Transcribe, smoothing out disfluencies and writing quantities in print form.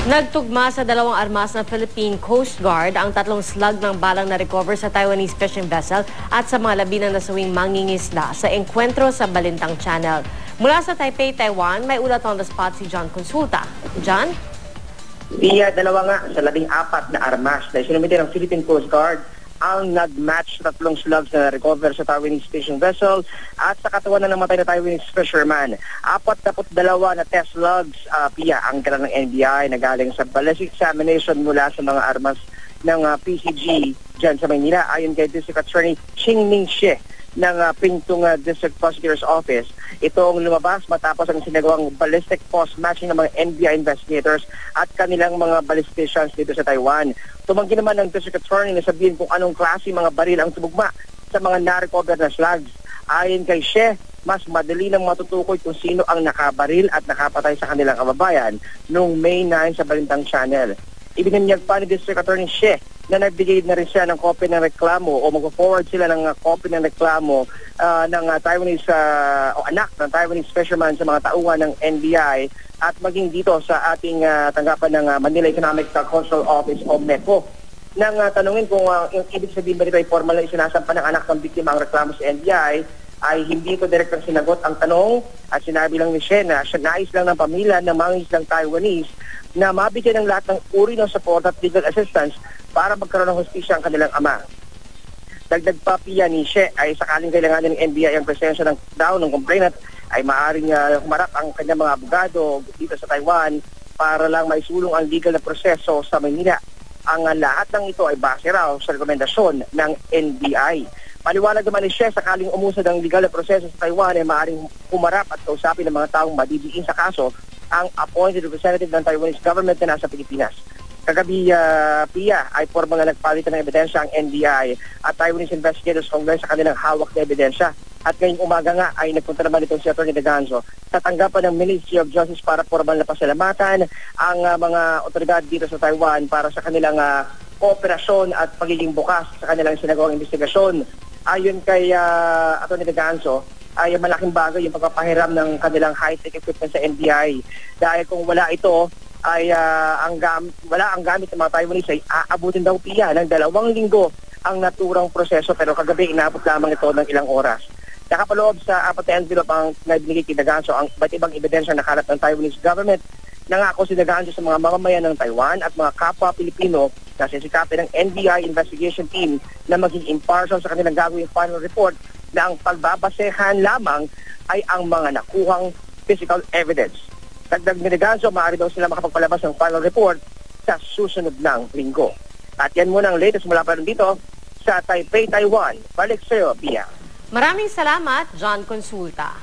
Nagtugma sa dalawang armas ng Philippine Coast Guard ang tatlong slug ng balang na recover sa Taiwanese fishing vessel at sa mga labi ng nasawing mangingisda sa engkwentro sa Balintang Channel. Mula sa Taipei, Taiwan, may ulat on the spot si John Consulta. John? Dalawa nga sa 14 na armas na isinumite ng Philippine Coast Guard ang nag-match tatlong slugs na recover sa Taiwanese fishing vessel at sa katawan na namatay na Taiwanese fisherman. 42 na test slugs, ang gala ng NBI na galing sa ballistic examination mula sa mga armas ng PCG dyan sa Maynila. Ayon kay District Attorney Ching Ming Xie ng Pingtung District Prosecutor's Office. Itong lumabas matapos ang sinagawang ballistic post-matching ng mga NBI investigators at kanilang mga ballisticians dito sa Taiwan. Tumanggi naman ng District Attorney na sabihin kung anong klase mga baril ang tumugma sa mga na-recover na slugs. Ayon kay Xie, mas madali nang matutukoy kung sino ang nakabaril at nakapatay sa kanilang kababayan noong May 9 sa Balintang Channel. Ibinunyag pa ni District Attorney Xie na nagbigay na rin siya ng copy ng reklamo o mag-forward sila ng copy ng reklamo ng Taiwanese o anak ng Taiwanese fisherman sa mga tauhan ng NBI at maging dito sa ating tanggapan ng Manila Economic Cultural Office o MECO. Nang tanungin kung yung ibig sabihin ba nito ay formal na isinasampa ng anak ng biktima ang reklamo sa NBI, ay hindi ko direktang sinagot ang tanong at sinabi lang ni Xie na siya nais lang ng pamilya ng mangingisdang Taiwanese na mabigyan ng lahat ng uri ng support at legal assistance para magkaroon ng hustisya ang kanilang ama. Dagdag pa ni Xie ay sakaling kailangan ng NBI ang presensya ng ng complainant ay maaaring humarap ang kanyang mga abogado dito sa Taiwan para lang maisulong ang legal na proseso sa Manila. Ang lahat ng ito ay base raw sa rekomendasyon ng NBI. Paliwanag naman ni Xie, sakaling umusad ang legal na proseso sa Taiwan ay maaaring humarap at kausapin ng mga taong madidiin sa kaso ang appointed representative ng Taiwanese government na nasa Pilipinas. Kagabi, ay formal na nagpalitan ng ebidensya ang NBI at Taiwanese investigators kaugnay sa kanilang hawak na ebidensya. At ngayong umaga nga ay nagpunta naman itong si Atty. De Ganzo sa tanggapan ng Ministry of Justice para formal na pasalamatan ang mga otoridad dito sa Taiwan para sa kanilang kooperasyon at pagiging bukas sa kanilang sinagawang investigasyon. Ayon kay Atty. De Ganzo, ay malaking bagay yung pagpapahiram ng kanilang high-tech equipment sa NBI. Dahil kung wala ito, ay wala ang gamit ng mga Taiwanese ay aabutin daw ng 2 linggo ang naturang proseso, pero kagabi inaabot lamang ito ng ilang oras. Nakapaloob sa 4 na envelope ang naibigay kay De Ganzo ang iba't ibang ebidensya na nakalap ng Taiwanese government. Nangako si De Ganzo sa mga mamamayan ng Taiwan at mga kapwa Pilipino na sisikapin ng NBI investigation team na maging impartial sa kanilang gagawing final report na ang pagbabasehan lamang ay ang mga nakuhang physical evidence. Dagdag ni De Ganzo, maaari daw sila makapagpalabas ng final report sa susunod ng linggo. At yan muna ang latest mula pa rin dito sa Taipei, Taiwan. Balik sa'yo, Pia. Maraming salamat, John Consulta.